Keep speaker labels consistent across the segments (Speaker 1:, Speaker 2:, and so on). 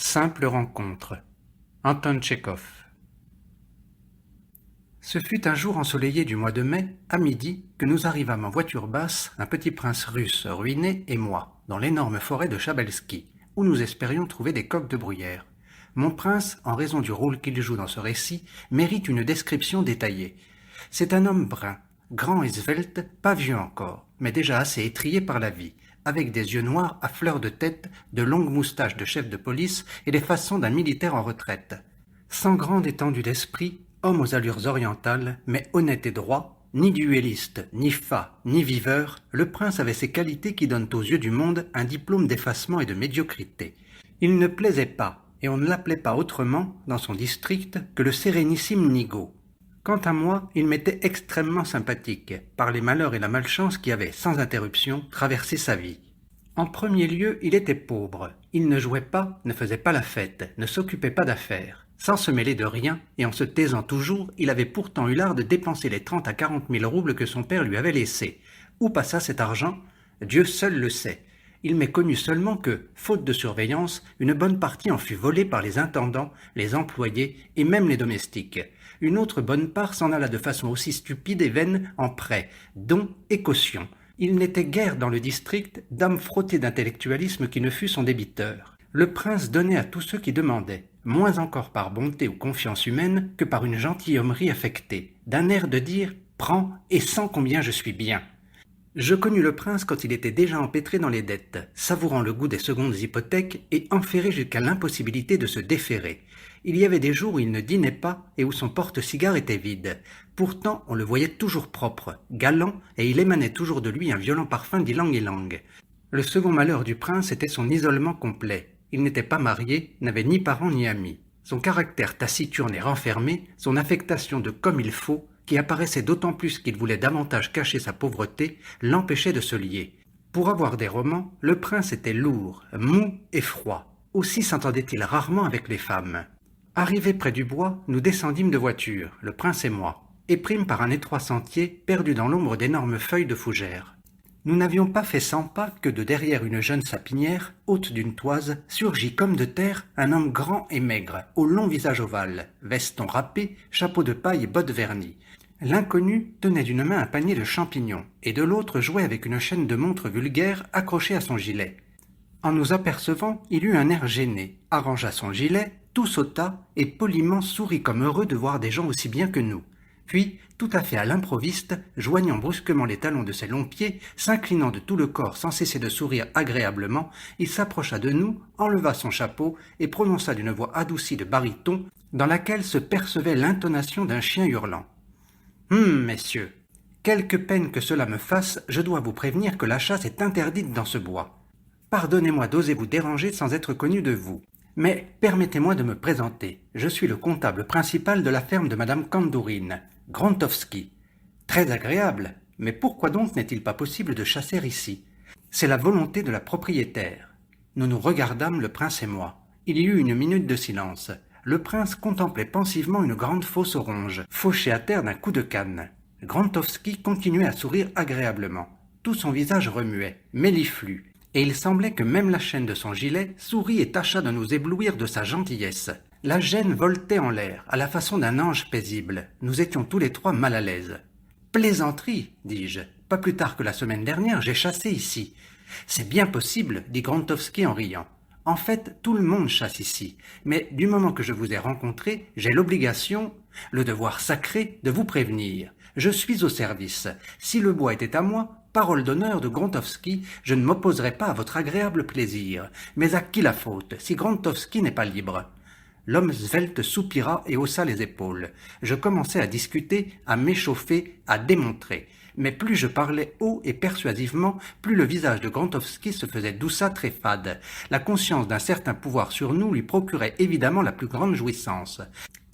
Speaker 1: Simple rencontre. Anton Tchekhov. Ce fut un jour ensoleillé du mois de mai, à midi, que nous arrivâmes en voiture basse, un petit prince russe ruiné et moi, dans l'énorme forêt de Chabelsky, où nous espérions trouver des coqs de bruyère. Mon prince, en raison du rôle qu'il joue dans ce récit, mérite une description détaillée. C'est un homme brun, grand et svelte, pas vieux encore, mais déjà assez étrillé par la vie, avec des yeux noirs à fleur de tête, de longues moustaches de chef de police et les façons d'un militaire en retraite. Sans grande étendue d'esprit, homme aux allures orientales, mais honnête et droit, ni duelliste, ni fat, ni viveur, le prince avait ces qualités qui donnent aux yeux du monde un diplôme d'effacement et de médiocrité. Il ne plaisait pas, et on ne l'appelait pas autrement, dans son district, que le sérénissime Nigaud. Quant à moi, il m'était extrêmement sympathique, par les malheurs et la malchance qui avaient, sans interruption, traversé sa vie. En premier lieu, il était pauvre. Il ne jouait pas, ne faisait pas la fête, ne s'occupait pas d'affaires. Sans se mêler de rien, et en se taisant toujours, il avait pourtant eu l'art de dépenser les 30 à 40 000 roubles que son père lui avait laissés. Où passa cet argent? Dieu seul le sait. Il m'est connu seulement que, faute de surveillance, une bonne partie en fut volée par les intendants, les employés et même les domestiques. Une autre bonne part s'en alla de façon aussi stupide et vaine en prêts, dons et cautions. Il n'était guère dans le district d'âme frottée d'intellectualisme qui ne fût son débiteur. Le prince donnait à tous ceux qui demandaient, moins encore par bonté ou confiance humaine que par une gentilhommerie affectée, d'un air de dire « prends et sens combien je suis bien ». Je connus le prince quand il était déjà empêtré dans les dettes, savourant le goût des secondes hypothèques et enferré jusqu'à l'impossibilité de se déferrer. Il y avait des jours où il ne dînait pas et où son porte-cigare était vide. Pourtant, on le voyait toujours propre, galant, et il émanait toujours de lui un violent parfum d'ylang-ylang. Le second malheur du prince était son isolement complet. Il n'était pas marié, n'avait ni parents ni amis. Son caractère taciturne et renfermé, son affectation de comme il faut, qui apparaissait d'autant plus qu'il voulait davantage cacher sa pauvreté, l'empêchait de se lier. Pour avoir des romans, le prince était lourd, mou et froid. Aussi s'entendait-il rarement avec les femmes. Arrivés près du bois, nous descendîmes de voiture, le prince et moi, et prîmes par un étroit sentier perdu dans l'ombre d'énormes feuilles de fougères. Nous n'avions pas fait 100 pas que de derrière une jeune sapinière, haute d'une toise, surgit comme de terre un homme grand et maigre, au long visage ovale, veston râpé, chapeau de paille et bottes vernies. L'inconnu tenait d'une main un panier de champignons, et de l'autre jouait avec une chaîne de montre vulgaire accrochée à son gilet. En nous apercevant, il eut un air gêné, arrangea son gilet, tout sauta, et poliment sourit comme heureux de voir des gens aussi bien que nous. Puis, tout à fait à l'improviste, joignant brusquement les talons de ses longs pieds, s'inclinant de tout le corps sans cesser de sourire agréablement, il s'approcha de nous, enleva son chapeau et prononça d'une voix adoucie de baryton, dans laquelle se percevait l'intonation d'un chien hurlant. « Messieurs, quelque peine que cela me fasse, je dois vous prévenir que la chasse est interdite dans ce bois. Pardonnez-moi d'oser vous déranger sans être connu de vous. Mais permettez-moi de me présenter. Je suis le comptable principal de la ferme de Madame Kandourine, Grontovski. Très agréable, mais pourquoi donc n'est-il pas possible de chasser ici? C'est la volonté de la propriétaire. » Nous nous regardâmes, le prince et moi. Il y eut une minute de silence. Le prince contemplait pensivement une grande fosse orange, fauchée à terre d'un coup de canne. Grontovski continuait à sourire agréablement. Tout son visage remuait, méliflu, et il semblait que même la chaîne de son gilet sourit et tâcha de nous éblouir de sa gentillesse. La gêne voltait en l'air, à la façon d'un ange paisible. Nous étions tous les trois mal à l'aise. « Plaisanterie, dis-je. Pas plus tard que la semaine dernière, j'ai chassé ici. »« C'est bien possible, dit Grontovski en riant. En fait, tout le monde chasse ici. Mais du moment que je vous ai rencontré, j'ai l'obligation, le devoir sacré, de vous prévenir. Je suis au service. Si le bois était à moi, parole d'honneur de Grontovski, je ne m'opposerais pas à votre agréable plaisir. Mais à qui la faute, si Grontovski n'est pas libre ? L'homme svelte soupira et haussa les épaules. Je commençais à discuter, à m'échauffer, à démontrer. Mais plus je parlais haut et persuasivement, plus le visage de Grontovski se faisait douceâtre et fade. La conscience d'un certain pouvoir sur nous lui procurait évidemment la plus grande jouissance.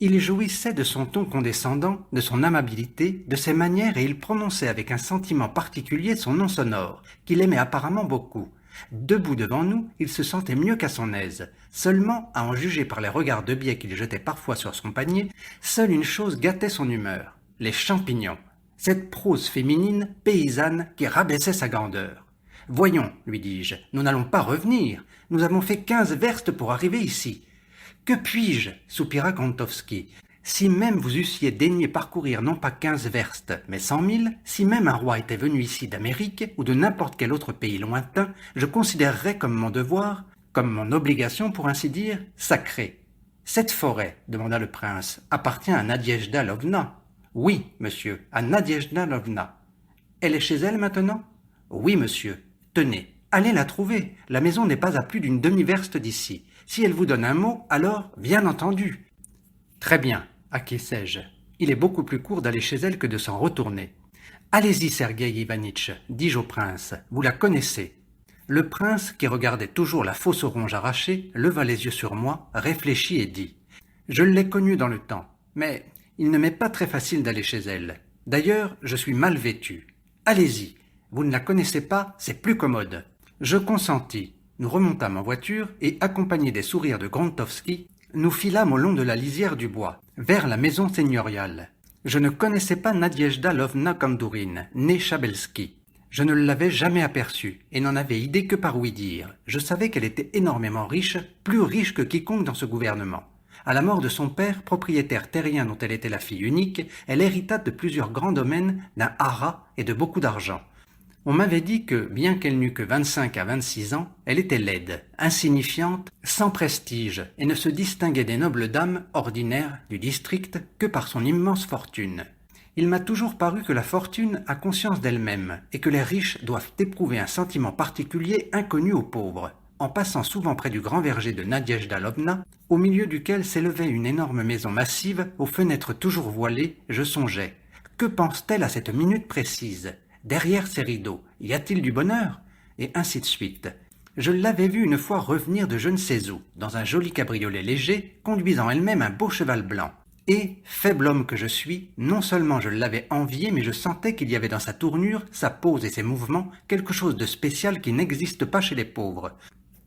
Speaker 1: Il jouissait de son ton condescendant, de son amabilité, de ses manières, et il prononçait avec un sentiment particulier son nom sonore, qu'il aimait apparemment beaucoup. Debout devant nous, il se sentait mieux qu'à son aise. Seulement, à en juger par les regards de biais qu'il jetait parfois sur son panier, seule une chose gâtait son humeur, les champignons. Cette prose féminine, paysanne, qui rabaissait sa grandeur. « Voyons, lui dis-je, nous n'allons pas revenir. Nous avons fait 15 verstes pour arriver ici. »« Que puis-je » soupira Grantowski. « Si même vous eussiez daigné parcourir non pas 15 verstes, mais 100 000, si même un roi était venu ici d'Amérique ou de n'importe quel autre pays lointain, je considérerais comme mon devoir, comme mon obligation pour ainsi dire, sacrée. »« Cette forêt, demanda le prince, appartient à Nadiejda Lovna. »« Oui, monsieur, à Nadiejda Lovna. »« Elle est chez elle maintenant ?»« Oui, monsieur. Tenez, allez la trouver. La maison n'est pas à plus d'une demi-verste d'ici. Si elle vous donne un mot, alors, bien entendu. »« Très bien, acquiesçai-je. Il est beaucoup plus court d'aller chez elle que de s'en retourner. »« Allez-y, Sergueï Ivanitch, dis-je au prince. Vous la connaissez. » Le prince, qui regardait toujours la fausse orange arrachée, leva les yeux sur moi, réfléchit et dit « Je l'ai connue dans le temps, mais il ne m'est pas très facile d'aller chez elle. D'ailleurs, je suis mal vêtu. Allez-y, vous ne la connaissez pas, c'est plus commode. » Je consentis. Nous remontâmes en voiture et, accompagnés des sourires de Grantowski, nous filâmes au long de la lisière du bois, vers la maison seigneuriale. Je ne connaissais pas Nadiejda Lovna Kandourine, née Chabelski. Je ne l'avais jamais aperçue et n'en avais idée que par ouï-dire. Je savais qu'elle était énormément riche, plus riche que quiconque dans ce gouvernement. À la mort de son père, propriétaire terrien dont elle était la fille unique, elle hérita de plusieurs grands domaines, d'un haras et de beaucoup d'argent. On m'avait dit que, bien qu'elle n'eût que 25 à 26 ans, elle était laide, insignifiante, sans prestige, et ne se distinguait des nobles dames ordinaires du district que par son immense fortune. Il m'a toujours paru que la fortune a conscience d'elle-même, et que les riches doivent éprouver un sentiment particulier inconnu aux pauvres. En passant souvent près du grand verger de Nadiejda Lovna, au milieu duquel s'élevait une énorme maison massive, aux fenêtres toujours voilées, je songeais. Que pense-t-elle à cette minute précise ? Derrière ces rideaux, y a-t-il du bonheur ? Et ainsi de suite. Je l'avais vue une fois revenir de je ne sais où, dans un joli cabriolet léger, conduisant elle-même un beau cheval blanc. Et, faible homme que je suis, non seulement je l'avais enviée, mais je sentais qu'il y avait dans sa tournure, sa pose et ses mouvements, quelque chose de spécial qui n'existe pas chez les pauvres.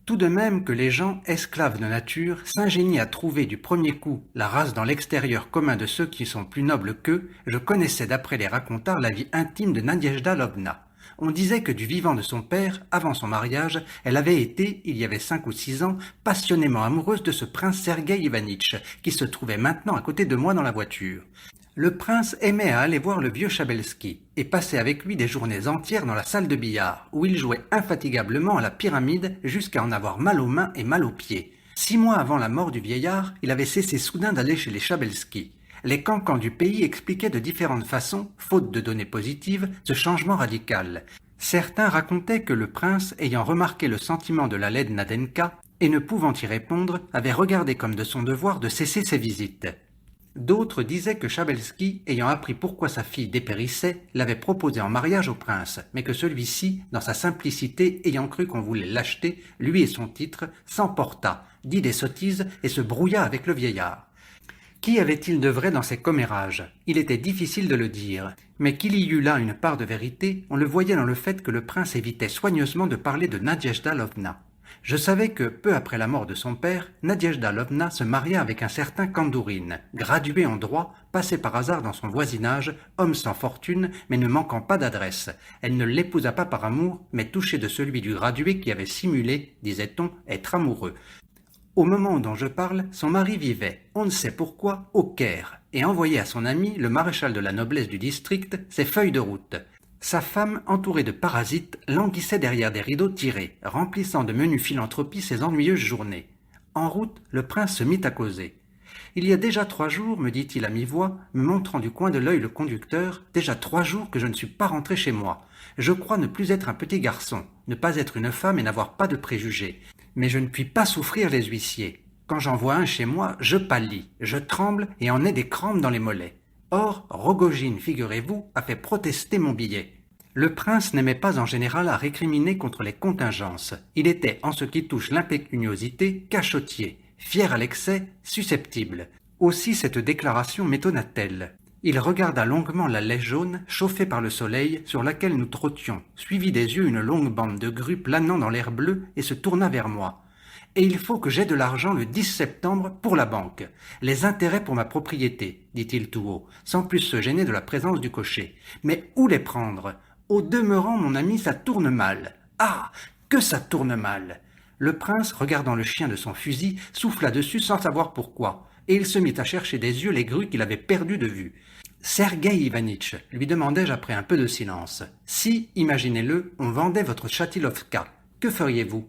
Speaker 1: Tout de même que les gens, esclaves de nature, s'ingénient à trouver du premier coup la race dans l'extérieur commun de ceux qui sont plus nobles qu'eux, je connaissais d'après les racontars la vie intime de Nadiejda Lovna. On disait que du vivant de son père, avant son mariage, elle avait été, il y avait 5 ou 6 ans, passionnément amoureuse de ce prince Sergueï Ivanitch, qui se trouvait maintenant à côté de moi dans la voiture. Le prince aimait à aller voir le vieux Chabelski et passait avec lui des journées entières dans la salle de billard, où il jouait infatigablement à la pyramide jusqu'à en avoir mal aux mains et mal aux pieds. 6 mois avant la mort du vieillard, il avait cessé soudain d'aller chez les Chabelski. Les cancans du pays expliquaient de différentes façons, faute de données positives, ce changement radical. Certains racontaient que le prince, ayant remarqué le sentiment de la laide Nadenka et ne pouvant y répondre, avait regardé comme de son devoir de cesser ses visites. D'autres disaient que Chabelski, ayant appris pourquoi sa fille dépérissait, l'avait proposé en mariage au prince, mais que celui-ci, dans sa simplicité, ayant cru qu'on voulait l'acheter, lui et son titre, s'emporta, dit des sottises et se brouilla avec le vieillard. Qu'y avait-il de vrai dans ces commérages ? Il était difficile de le dire, mais qu'il y eût là une part de vérité, on le voyait dans le fait que le prince évitait soigneusement de parler de Nadiejda Lovna. Je savais que, peu après la mort de son père, Nadiejda Lovna se maria avec un certain Kandourine, gradué en droit, passé par hasard dans son voisinage, homme sans fortune, mais ne manquant pas d'adresse. Elle ne l'épousa pas par amour, mais touchée de celui du gradué qui avait simulé, disait-on, être amoureux. Au moment dont je parle, son mari vivait, on ne sait pourquoi, au Caire, et envoyait à son ami, le maréchal de la noblesse du district, ses feuilles de route. Sa femme, entourée de parasites, languissait derrière des rideaux tirés, remplissant de menue philanthropie ses ennuyeuses journées. En route, le prince se mit à causer. « Il y a déjà 3 jours, me dit-il à mi-voix, me montrant du coin de l'œil le conducteur, déjà 3 jours que je ne suis pas rentré chez moi. Je crois ne plus être un petit garçon, ne pas être une femme et n'avoir pas de préjugés. Mais je ne puis pas souffrir les huissiers. Quand j'en vois un chez moi, je pâlis, je tremble et en ai des crampes dans les mollets. Or, Rogojine, figurez-vous, a fait protester mon billet. » Le prince n'aimait pas en général à récriminer contre les contingences. Il était, en ce qui touche l'impécuniosité, cachotier, fier à l'excès, susceptible. Aussi cette déclaration m'étonna-t-elle. Il regarda longuement la laie jaune, chauffée par le soleil, sur laquelle nous trottions, suivit des yeux une longue bande de grues planant dans l'air bleu, et se tourna vers moi. « Et il faut que j'aie de l'argent le 10 septembre pour la banque. Les intérêts pour ma propriété, dit-il tout haut, sans plus se gêner de la présence du cocher. Mais où les prendre ? Au demeurant, mon ami, ça tourne mal. Ah, que ça tourne mal ! Le prince, regardant le chien de son fusil, souffla dessus sans savoir pourquoi, et il se mit à chercher des yeux les grues qu'il avait perdues de vue. Sergueï Ivanitch, lui demandai-je après un peu de silence, si, imaginez-le, on vendait votre Chatilovka, que feriez-vous?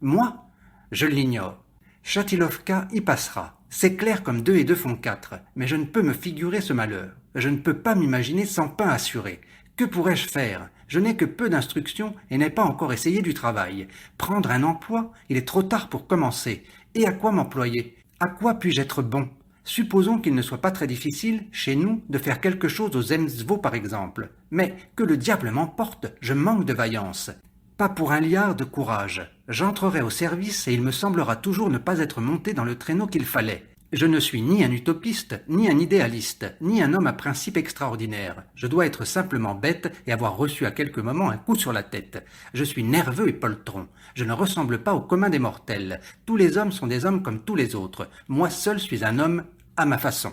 Speaker 1: Moi? Je l'ignore. Chatilovka y passera. C'est clair comme 2 et 2 font 4, mais je ne peux me figurer ce malheur. Je ne peux pas m'imaginer sans pain assuré. Que pourrais-je faire? Je n'ai que peu d'instructions et n'ai pas encore essayé du travail. Prendre un emploi? Il est trop tard pour commencer. Et à quoi m'employer? À quoi puis-je être bon? Supposons qu'il ne soit pas très difficile, chez nous, de faire quelque chose aux Zemstvo par exemple. Mais que le diable m'emporte, je manque de vaillance. Pas pour un liard de courage. J'entrerai au service et il me semblera toujours ne pas être monté dans le traîneau qu'il fallait. Je ne suis ni un utopiste, ni un idéaliste, ni un homme à principe extraordinaire. Je dois être simplement bête et avoir reçu à quelques moments un coup sur la tête. Je suis nerveux et poltron. Je ne ressemble pas au commun des mortels. Tous les hommes sont des hommes comme tous les autres. Moi seul suis un homme à ma façon.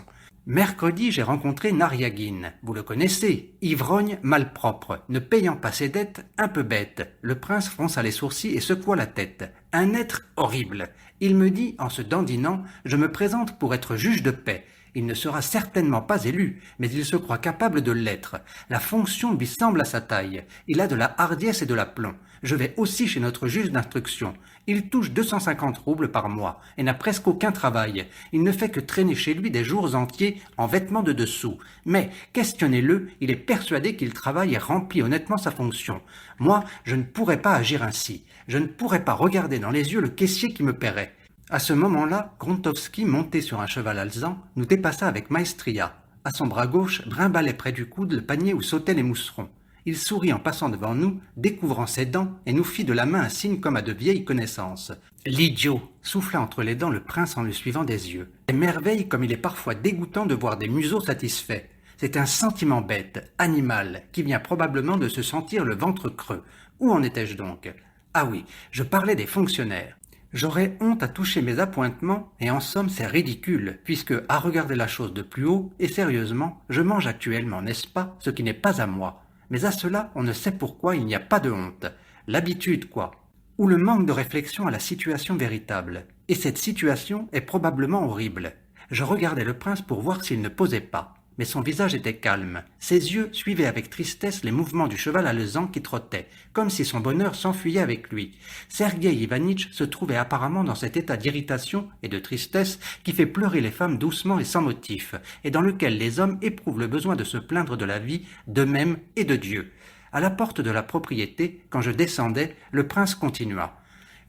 Speaker 1: Mercredi, j'ai rencontré Nariagin. Vous le connaissez, ivrogne, malpropre, ne payant pas ses dettes, un peu bête. Le prince fronça les sourcils et secoua la tête. Un être horrible. Il me dit, en se dandinant, je me présente pour être juge de paix. Il ne sera certainement pas élu, mais il se croit capable de l'être. La fonction lui semble à sa taille. Il a de la hardiesse et de l'aplomb. Je vais aussi chez notre juge d'instruction. Il touche 250 roubles par mois et n'a presque aucun travail. Il ne fait que traîner chez lui des jours entiers en vêtements de dessous. Mais, questionnez-le, il est persuadé qu'il travaille et remplit honnêtement sa fonction. Moi, je ne pourrais pas agir ainsi. Je ne pourrais pas regarder dans les yeux le caissier qui me paierait. À ce moment-là, Gruntovski, monté sur un cheval alezan, nous dépassa avec maestria. À son bras gauche, brimbalait près du coude le panier où sautaient les mousserons. Il sourit en passant devant nous, découvrant ses dents, et nous fit de la main un signe comme à de vieilles connaissances. L'idiot! Souffla entre les dents le prince en le suivant des yeux. Et merveille comme il est parfois dégoûtant de voir des museaux satisfaits. C'est un sentiment bête, animal, qui vient probablement de se sentir le ventre creux. Où en étais-je donc? Ah oui, je parlais des fonctionnaires. J'aurais honte à toucher mes appointements, et en somme c'est ridicule, puisque, à regarder la chose de plus haut, et sérieusement, je mange actuellement, n'est-ce pas, ce qui n'est pas à moi. Mais à cela, on ne sait pourquoi il n'y a pas de honte. L'habitude, quoi. Ou le manque de réflexion à la situation véritable. Et cette situation est probablement horrible. Je regardais le prince pour voir s'il ne posait pas. Mais son visage était calme. Ses yeux suivaient avec tristesse les mouvements du cheval alezan qui trottait, comme si son bonheur s'enfuyait avec lui. Sergueï Ivanitch se trouvait apparemment dans cet état d'irritation et de tristesse qui fait pleurer les femmes doucement et sans motif, et dans lequel les hommes éprouvent le besoin de se plaindre de la vie, d'eux-mêmes et de Dieu. À la porte de la propriété, quand je descendais, le prince continua.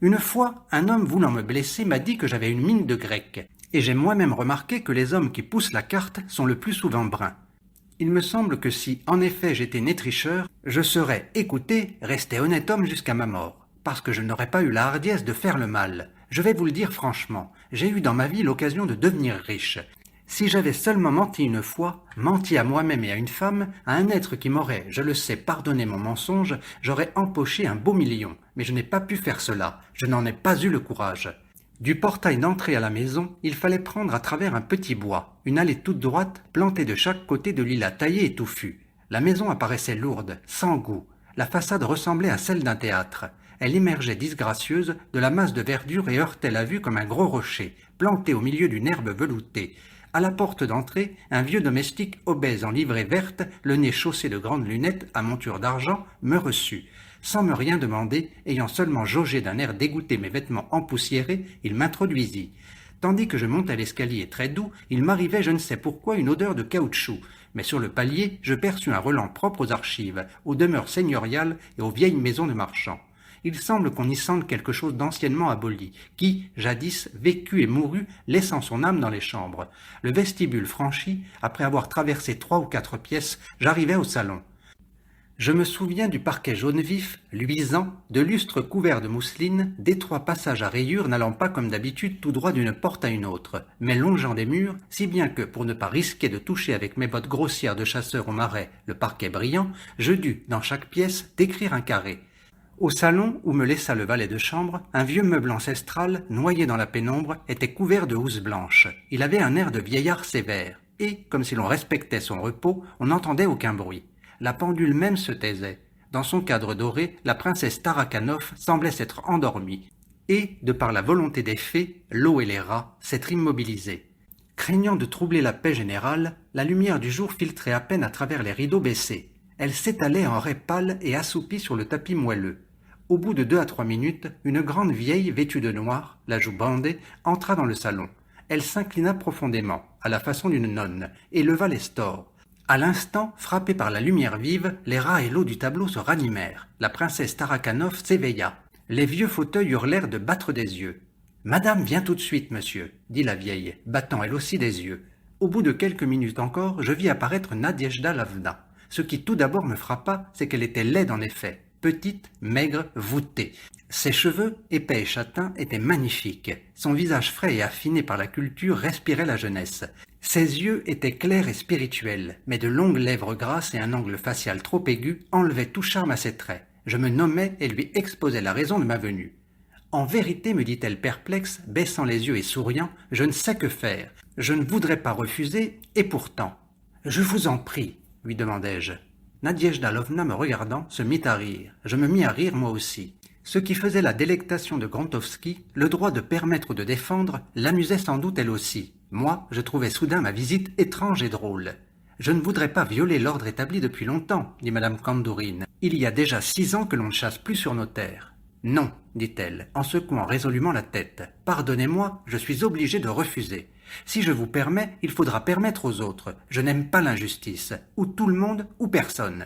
Speaker 1: Une fois, un homme voulant me blesser m'a dit que j'avais une mine de grec. Et j'ai moi-même remarqué que les hommes qui poussent la carte sont le plus souvent bruns. Il me semble que si, en effet, j'étais né tricheur, je serais, écoutez, resté honnête homme jusqu'à ma mort, parce que je n'aurais pas eu la hardiesse de faire le mal. Je vais vous le dire franchement, j'ai eu dans ma vie l'occasion de devenir riche. Si j'avais seulement menti une fois, menti à moi-même et à une femme, à un être qui m'aurait, je le sais, pardonné mon mensonge, j'aurais empoché un beau million. Mais je n'ai pas pu faire cela, je n'en ai pas eu le courage. Du portail d'entrée à la maison, il fallait prendre à travers un petit bois, une allée toute droite, plantée de chaque côté de l'île taillée et touffue. La maison apparaissait lourde, sans goût. La façade ressemblait à celle d'un théâtre. Elle émergeait disgracieuse de la masse de verdure et heurtait la vue comme un gros rocher, planté au milieu d'une herbe veloutée. À la porte d'entrée, un vieux domestique obèse en livrée verte, le nez chaussé de grandes lunettes à monture d'argent, me reçut. Sans me rien demander, ayant seulement jaugé d'un air dégoûté mes vêtements empoussiérés, il m'introduisit. Tandis que je montais l'escalier très doux, il m'arrivait je ne sais pourquoi une odeur de caoutchouc. Mais sur le palier, je perçus un relent propre aux archives, aux demeures seigneuriales et aux vieilles maisons de marchands. Il semble qu'on y sente quelque chose d'anciennement aboli, qui, jadis, vécut et mourut, laissant son âme dans les chambres. Le vestibule franchi, après avoir traversé 3 ou 4 pièces, j'arrivai au salon. Je me souviens du parquet jaune vif, luisant, de lustres couverts de mousseline, d'étroits passages à rayures n'allant pas comme d'habitude tout droit d'une porte à une autre, mais longeant des murs, si bien que, pour ne pas risquer de toucher avec mes bottes grossières de chasseur au marais le parquet brillant, je dus, dans chaque pièce, décrire un carré. Au salon, où me laissa le valet de chambre, un vieux meuble ancestral, noyé dans la pénombre, était couvert de housse blanche. Il avait un air de vieillard sévère, et, comme si l'on respectait son repos, on n'entendait aucun bruit. La pendule même se taisait. Dans son cadre doré, la princesse Tarakanov semblait s'être endormie. et, de par la volonté des fées, l'eau et les rats, s'être immobilisés. Craignant de troubler la paix générale, la lumière du jour filtrait à peine à travers les rideaux baissés. Elle s'étalait en raies pâles et assoupie sur le tapis moelleux. Au bout de 2 à 3 minutes, une grande vieille vêtue de noir, la joue bandée, entra dans le salon. Elle s'inclina profondément, à la façon d'une nonne, et leva les stores. À l'instant, frappés par la lumière vive, les rats et l'eau du tableau se ranimèrent. La princesse Tarakhanov s'éveilla. Les vieux fauteuils eurent de battre des yeux. « Madame vient tout de suite, monsieur, » dit la vieille, battant elle aussi des yeux. Au bout de quelques minutes encore, je vis apparaître Nadiejda Lavna. Ce qui tout d'abord me frappa, c'est qu'elle était laide en effet, petite, maigre, voûtée. Ses cheveux, épais et châtains, étaient magnifiques. Son visage frais et affiné par la culture respirait la jeunesse. Ses yeux étaient clairs et spirituels, mais de longues lèvres grasses et un angle facial trop aigu enlevaient tout charme à ses traits. Je me nommais et lui exposais la raison de ma venue. « En vérité, me dit-elle perplexe, baissant les yeux et souriant, je ne sais que faire. Je ne voudrais pas refuser, et pourtant. »« Je vous en prie, lui demandai-je. Nadiejda Lavna me regardant se mit à rire. Je me mis à rire moi aussi. Ce qui faisait la délectation de Gruntovski, le droit de permettre ou de défendre, l'amusait sans doute elle aussi. Moi, je trouvais soudain ma visite étrange et drôle. « Je ne voudrais pas violer l'ordre établi depuis longtemps, dit madame Kandourine. Il y a déjà 6 ans que l'on ne chasse plus sur nos terres. »« Non, dit-elle, en secouant résolument la tête. Pardonnez-moi, je suis obligée de refuser. Si je vous permets, il faudra permettre aux autres. Je n'aime pas l'injustice. Ou tout le monde, ou personne. »«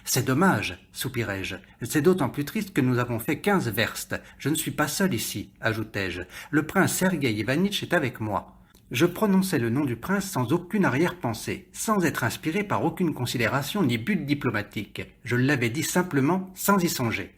Speaker 1: C'est dommage, soupirai-je. C'est d'autant plus triste que nous avons fait 15 verstes. Je ne suis pas seul ici, ajoutai-je. Le prince Sergueï Ivanitch est avec moi. » Je prononçais le nom du prince sans aucune arrière-pensée, sans être inspiré par aucune considération ni but diplomatique. Je l'avais dit simplement, sans y songer.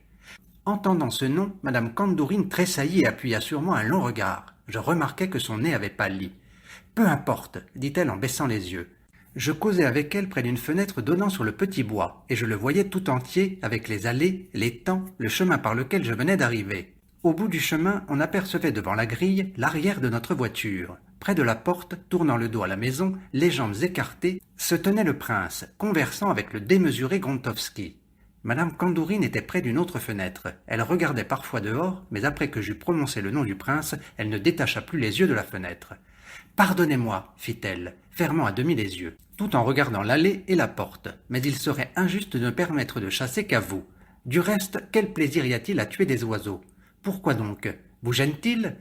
Speaker 1: Entendant ce nom, madame Kandourine tressaillit et appuya sur moi un long regard. Je remarquai que son nez avait pâli. « Peu importe, dit-elle en baissant les yeux. Je causais avec elle près d'une fenêtre donnant sur le petit bois, et je le voyais tout entier, avec les allées, l'étang, le chemin par lequel je venais d'arriver. Au bout du chemin, on apercevait devant la grille l'arrière de notre voiture. Près de la porte, tournant le dos à la maison, les jambes écartées, se tenait le prince, conversant avec le démesuré Gruntovski. Madame Kandourine était près d'une autre fenêtre. Elle regardait parfois dehors, mais après que j'eus prononcé le nom du prince, elle ne détacha plus les yeux de la fenêtre. « Pardonnez-moi, fit-elle, fermant à demi les yeux, tout en regardant l'allée et la porte, mais il serait injuste de ne permettre de chasser qu'à vous. Du reste, quel plaisir y a-t-il à tuer des oiseaux? Pourquoi donc? Vous gêne-t-il?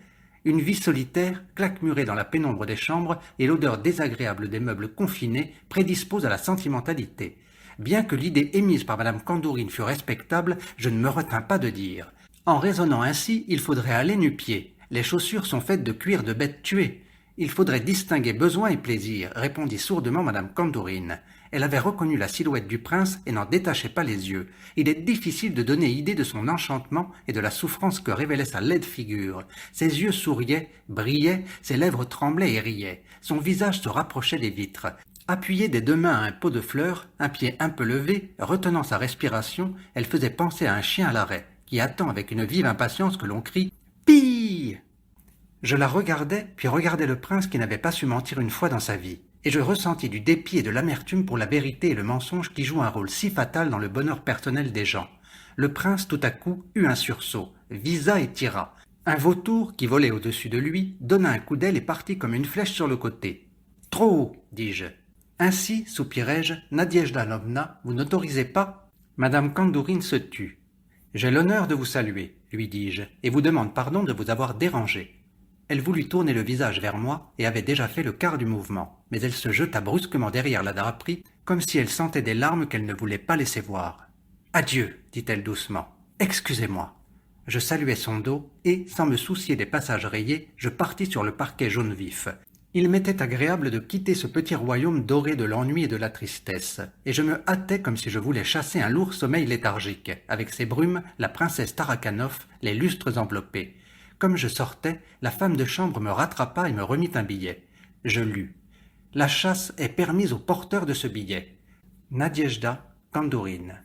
Speaker 1: Une vie solitaire, claquemurée dans la pénombre des chambres et l'odeur désagréable des meubles confinés prédisposent à la sentimentalité. Bien que l'idée émise par madame Kandourine fût respectable, je ne me retins pas de dire. En raisonnant ainsi, il faudrait aller nu-pieds. Les chaussures sont faites de cuir de bêtes tuées. Il faudrait distinguer besoin et plaisir, répondit sourdement madame Kandourine. Elle avait reconnu la silhouette du prince et n'en détachait pas les yeux. Il est difficile de donner idée de son enchantement et de la souffrance que révélait sa laide figure. Ses yeux souriaient, brillaient, ses lèvres tremblaient et riaient. Son visage se rapprochait des vitres. Appuyée des 2 mains à un pot de fleurs, un pied un peu levé, retenant sa respiration, elle faisait penser à un chien à l'arrêt, qui attend avec une vive impatience que l'on crie « Pille !» Je la regardais, puis regardais le prince qui n'avait pas su mentir une fois dans sa vie, et je ressentis du dépit et de l'amertume pour la vérité et le mensonge qui jouent un rôle si fatal dans le bonheur personnel des gens. Le prince, tout à coup, eut un sursaut, visa et tira. Un vautour, qui volait au-dessus de lui, donna un coup d'aile et partit comme une flèche sur le côté. « Trop haut, dis-je. » Ainsi, soupirai-je, Nadiejda Lavna, vous n'autorisez pas? Madame Kandourine se tut. J'ai l'honneur de vous saluer, lui dis-je, et vous demande pardon de vous avoir dérangé. Elle voulut tourner le visage vers moi et avait déjà fait le quart du mouvement, mais elle se jeta brusquement derrière la draperie, comme si elle sentait des larmes qu'elle ne voulait pas laisser voir. Adieu, dit-elle doucement. Excusez-moi. Je saluai son dos et, sans me soucier des passages rayés, je partis sur le parquet jaune vif. Il m'était agréable de quitter ce petit royaume doré de l'ennui et de la tristesse, et je me hâtais comme si je voulais chasser un lourd sommeil léthargique, avec ses brumes, la princesse Tarakhanov, les lustres enveloppés. Comme je sortais, la femme de chambre me rattrapa et me remit un billet. Je lus. La chasse est permise au porteur de ce billet. Nadiejda Kandourine.